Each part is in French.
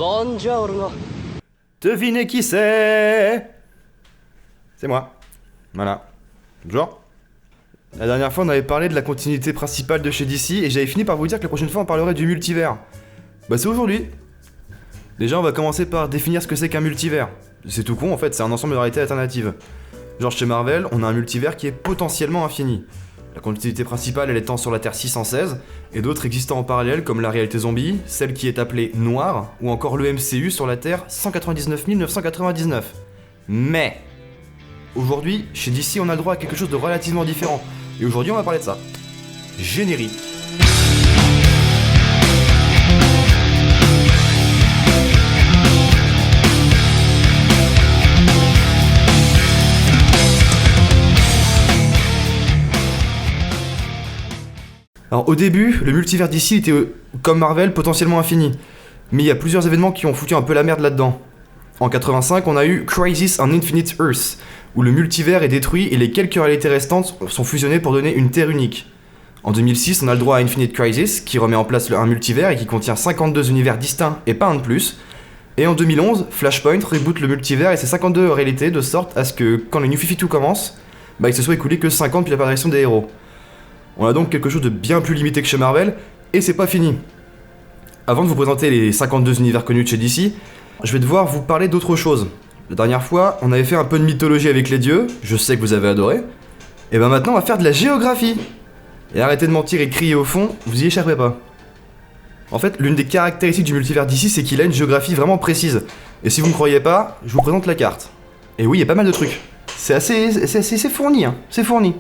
Buongiorno. Devinez qui c'est? C'est moi. Voilà. Bonjour. La dernière fois, on avait parlé de la continuité principale de chez DC et j'avais fini par vous dire que la prochaine fois, on parlerait du multivers. Bah, c'est aujourd'hui. Déjà, on va commencer par définir ce que c'est qu'un multivers. C'est tout con, en fait, c'est un ensemble de réalités alternatives. Genre chez Marvel, on a un multivers qui est potentiellement infini. La continuité principale, elle étant sur la Terre 616, et d'autres existant en parallèle comme la réalité zombie, celle qui est appelée Noire, ou encore le MCU sur la Terre 199 999. Mais, aujourd'hui, chez DC, on a le droit à quelque chose de relativement différent. Et aujourd'hui, on va parler de ça. Générique. Alors au début, le multivers d'ici était, comme Marvel, potentiellement infini. Mais il y a plusieurs événements qui ont foutu un peu la merde là-dedans. En 85, on a eu Crisis on Infinite Earth, où le multivers est détruit et les quelques réalités restantes sont fusionnées pour donner une Terre unique. En 2006, on a le droit à Infinite Crisis, qui remet en place un multivers et qui contient 52 univers distincts et pas un de plus. Et en 2011, Flashpoint reboot le multivers et ses 52 réalités de sorte à ce que, quand les New 52 commencent, il se soit écoulé que 50 puis l'apparition des héros. On a donc quelque chose de bien plus limité que chez Marvel, et c'est pas fini. Avant de vous présenter les 52 univers connus de chez DC, je vais devoir vous parler d'autre chose. La dernière fois, on avait fait un peu de mythologie avec les dieux, je sais que vous avez adoré, et maintenant on va faire de la géographie. Et arrêtez de mentir et de crier au fond, vous y échapperez pas. En fait, l'une des caractéristiques du multivers DC, c'est qu'il a une géographie vraiment précise. Et si vous ne croyez pas, je vous présente la carte. Et oui, il y a pas mal de trucs. C'est fourni, hein, c'est fourni.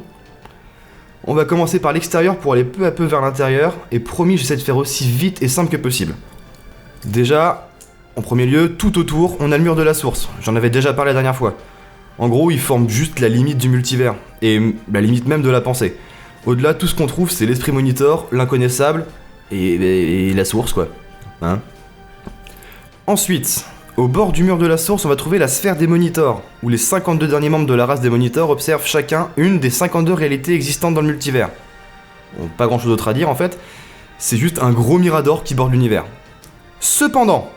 On va commencer par l'extérieur pour aller peu à peu vers l'intérieur, et promis, j'essaie de faire aussi vite et simple que possible. Déjà, en premier lieu, tout autour, on a le mur de la source. J'en avais déjà parlé la dernière fois. En gros, il forme juste la limite du multivers, et la limite même de la pensée. Au-delà, tout ce qu'on trouve, c'est l'esprit monitor, l'inconnaissable, et la source, quoi. Hein ? Ensuite, au bord du mur de la source, on va trouver la sphère des monitors, où les 52 derniers membres de la race des monitors observent chacun une des 52 réalités existantes dans le multivers. Bon, pas grand chose d'autre à dire en fait, c'est juste un gros mirador qui borde l'univers. Cependant,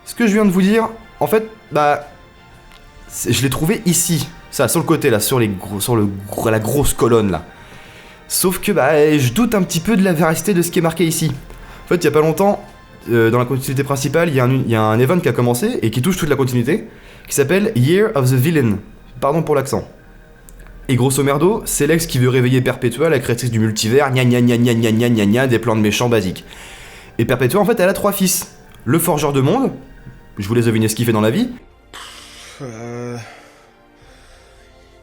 ce que je viens de vous dire, en fait, je l'ai trouvé ici, ça, sur le côté là, la grosse colonne là. Sauf que je doute un petit peu de la véracité de ce qui est marqué ici. En fait, il y a pas longtemps, dans la continuité principale, il y a un event qui a commencé et qui touche toute la continuité, qui s'appelle Year of the Villain. Pardon pour l'accent. Et grosso merdo, c'est Lex qui veut réveiller Perpetua, la créatrice du multivers, des plans de méchants basiques. Et Perpetua, en fait, elle a 3 fils. Le forgeur de monde, je vous laisse deviner ce qu'il fait dans la vie.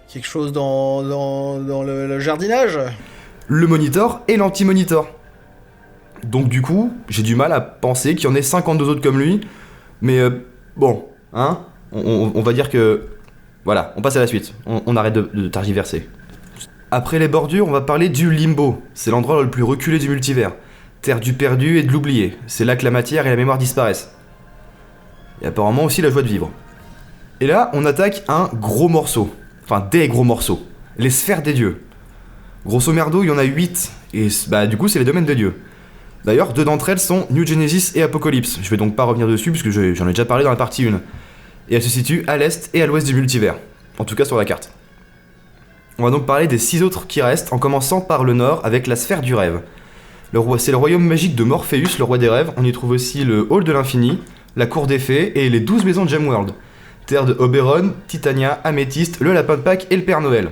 Quelque chose dans le jardinage. Le monitor et l'anti-monitor. Donc du coup, j'ai du mal à penser qu'il y en ait 52 autres comme lui, mais bon, hein, on va dire que... Voilà, on passe à la suite, on arrête de tergiverser. Après les bordures, on va parler du limbo, c'est l'endroit le plus reculé du multivers. Terre du perdu et de l'oublié, c'est là que la matière et la mémoire disparaissent. Et apparemment aussi la joie de vivre. Et là, on attaque un gros morceau, enfin des gros morceaux, les sphères des dieux. Grosso merdo, il y en a 8, et du coup c'est les domaines des dieux. D'ailleurs, 2 d'entre elles sont New Genesis et Apocalypse. Je vais donc pas revenir dessus puisque j'en ai déjà parlé dans la partie 1. Et elles se situent à l'est et à l'ouest du multivers. En tout cas sur la carte. On va donc parler des 6 autres qui restent, en commençant par le nord avec la sphère du rêve. C'est le royaume magique de Morpheus, le roi des rêves. On y trouve aussi le hall de l'infini, la cour des fées et les 12 maisons de Gemworld. Terre de Oberon, Titania, Améthyste, le lapin de Pâques et le Père Noël.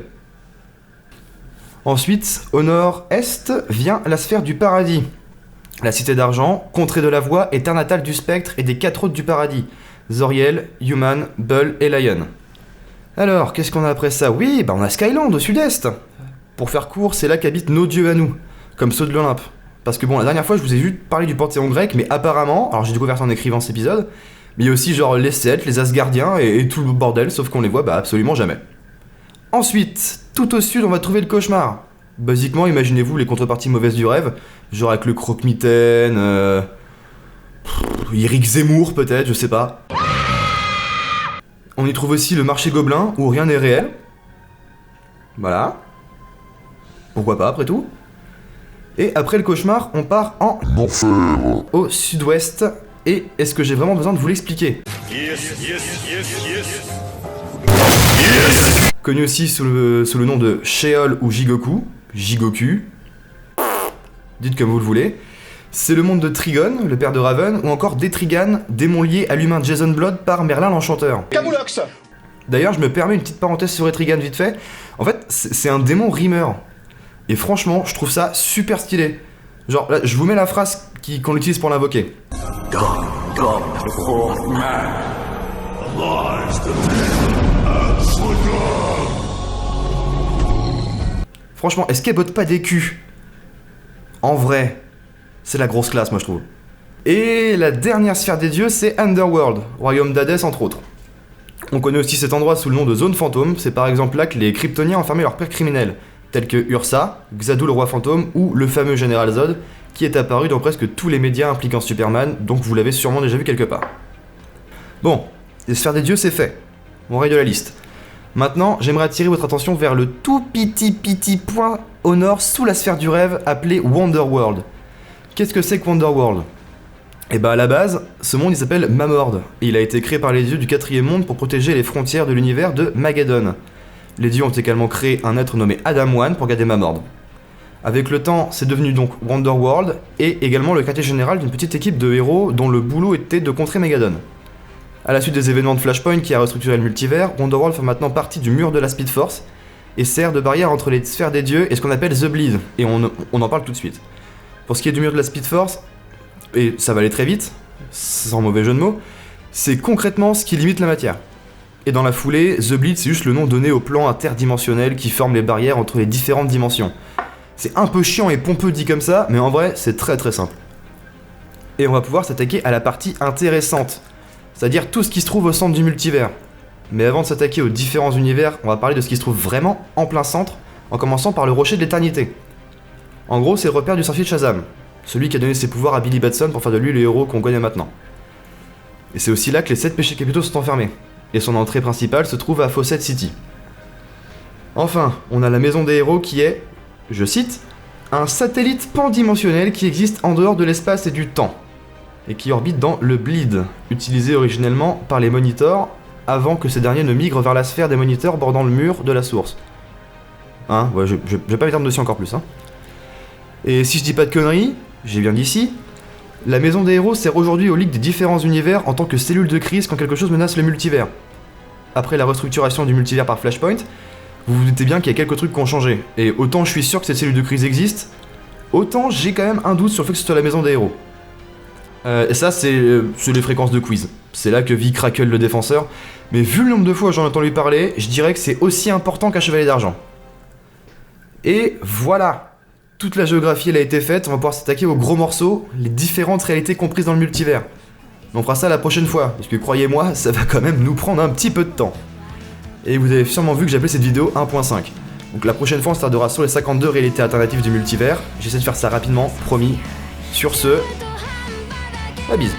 Ensuite, au nord-est, vient la sphère du paradis. La cité d'argent, contrée de la voix et terre natale du spectre et des 4 autres du paradis. Zoriel, Human, Bull et Lion. Alors, qu'est-ce qu'on a après ça? Oui, on a Skyland au sud-est. Pour faire court, c'est là qu'habitent nos dieux à nous, comme ceux de l'Olympe. Parce que la dernière fois, je vous ai juste parlé du panthéon grec, mais apparemment, alors j'ai découvert ça en écrivant cet épisode, mais il y a aussi genre les Celtes, les Asgardiens et tout le bordel, sauf qu'on les voit absolument jamais. Ensuite, tout au sud, on va trouver le cauchemar. Basiquement, imaginez-vous les contreparties mauvaises du rêve, genre avec le croque-mitaine, Éric Zemmour peut-être, je sais pas. On y trouve aussi le marché gobelin, où rien n'est réel. Voilà. Pourquoi pas, après tout. Et après le cauchemar, on part en... Enfer. au sud-ouest, Et est-ce que j'ai vraiment besoin de vous l'expliquer? Connu aussi sous le nom de Sheol ou Jigoku, Jigoku, dites comme vous le voulez. C'est le monde de Trigon, le père de Raven, ou encore d'Etrigan, démon lié à l'humain Jason Blood par Merlin l'Enchanteur. Camoulox. D'ailleurs, je me permets une petite parenthèse sur Etrigan vite fait. En fait, c'est un démon rimeur. Et franchement, je trouve ça super stylé. Genre, là, je vous mets la phrase qu'on utilise pour l'invoquer. Franchement, est-ce qu'elle botte pas des culs? En vrai, c'est la grosse classe, moi je trouve. Et la dernière sphère des dieux, c'est Underworld, royaume d'Hadès entre autres. On connaît aussi cet endroit sous le nom de zone fantôme, c'est par exemple là que les Kryptoniens enfermaient leurs pères criminels, tels que Ursa, Xadu le roi fantôme ou le fameux général Zod, qui est apparu dans presque tous les médias impliquant Superman, donc vous l'avez sûrement déjà vu quelque part. Bon, les sphères des dieux c'est fait, on raye de la liste. Maintenant, j'aimerais attirer votre attention vers le tout petit point au nord sous la sphère du rêve appelé Wonderworld. Qu'est-ce que c'est que Wonderworld? Et bah à la base, ce monde il s'appelle Mamord, et il a été créé par les dieux du 4e monde pour protéger les frontières de l'univers de Magadon. Les dieux ont également créé un être nommé Adam One pour garder Mamord. Avec le temps, c'est devenu donc Wonderworld, et également le quartier général d'une petite équipe de héros dont le boulot était de contrer Magadon. A la suite des événements de Flashpoint qui a restructuré le multivers, Wonderworld fait maintenant partie du mur de la Speed Force, et sert de barrière entre les sphères des dieux et ce qu'on appelle The Bleed, et on en parle tout de suite. Pour ce qui est du mur de la Speed Force, et ça va aller très vite, sans mauvais jeu de mots, c'est concrètement ce qui limite la matière. Et dans la foulée, The Bleed c'est juste le nom donné au plan interdimensionnel qui forme les barrières entre les différentes dimensions. C'est un peu chiant et pompeux dit comme ça, mais en vrai c'est très très simple. Et on va pouvoir s'attaquer à la partie intéressante, c'est-à-dire tout ce qui se trouve au centre du multivers. Mais avant de s'attaquer aux différents univers, on va parler de ce qui se trouve vraiment en plein centre, en commençant par le rocher de l'éternité. En gros, c'est le repère du sorcier de Shazam, celui qui a donné ses pouvoirs à Billy Batson pour faire de lui le héros qu'on connaît maintenant. Et c'est aussi là que les 7 péchés capitaux sont enfermés, et son entrée principale se trouve à Fawcett City. Enfin, on a la maison des héros qui est, je cite, un satellite pandimensionnel qui existe en dehors de l'espace et du temps, et qui orbite dans le Bleed, utilisé originellement par les monitors avant que ces derniers ne migrent vers la sphère des moniteurs bordant le mur de la source. Hein, ouais, je vais pas m'étendre dessus encore plus, hein. Et si je dis pas de conneries, j'ai bien d'ici, la maison des héros sert aujourd'hui aux ligues des différents univers en tant que cellule de crise quand quelque chose menace le multivers. Après la restructuration du multivers par Flashpoint, vous vous doutez bien qu'il y a quelques trucs qui ont changé, et autant je suis sûr que cette cellule de crise existe, autant j'ai quand même un doute sur le fait que ce soit la maison des héros. Et ça, c'est les fréquences de quiz. C'est là que vit Crackle le défenseur. Mais vu le nombre de fois que j'en ai entendu parler, je dirais que c'est aussi important qu'un chevalier d'argent. Et voilà. Toute la géographie elle a été faite, on va pouvoir s'attaquer aux gros morceaux, les différentes réalités comprises dans le multivers. On fera ça la prochaine fois, parce que croyez-moi, ça va quand même nous prendre un petit peu de temps. Et vous avez sûrement vu que j'ai appelé cette vidéo 1.5. Donc la prochaine fois on s'attardera sur les 52 réalités alternatives du multivers. J'essaie de faire ça rapidement, promis. Sur ce, la bise.